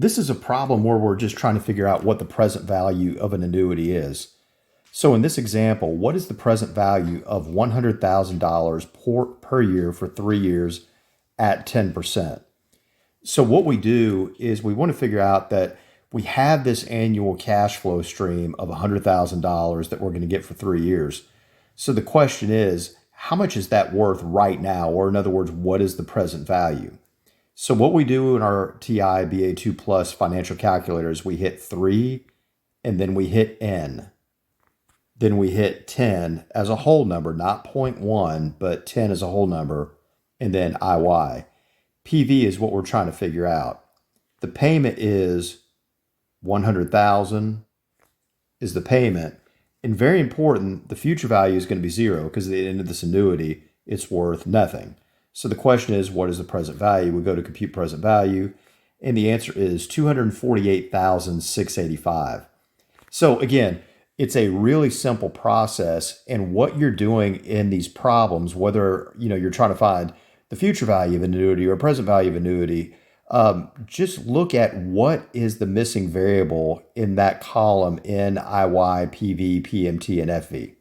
This is a problem where we're just trying to figure out what the present value of an annuity is. So in this example, what is the present value of $100,000 per year for 3 years at 10%? So what we do is we want to figure out that we have this annual cash flow stream of $100,000 that we're going to get for 3 years. So the question is, how much is that worth right now? Or in other words, what is the present value? So what we do in our TI BAII Plus financial calculator is we hit 3 and then we hit N. Then we hit 10 as a whole number, not 0.1, but 10 as a whole number, and then IY. PV is what we're trying to figure out. The payment is 100,000 is the payment. And very important, the future value is going to be 0 because at the end of this annuity, it's worth nothing. So the question is, what is the present value? We go to compute present value, and the answer is 248,685. So again, it's a really simple process, and what you're doing in these problems, whether you're trying to find the future value of an annuity or present value of annuity, just look at what is the missing variable in that column in IY, PV, PMT, and FV.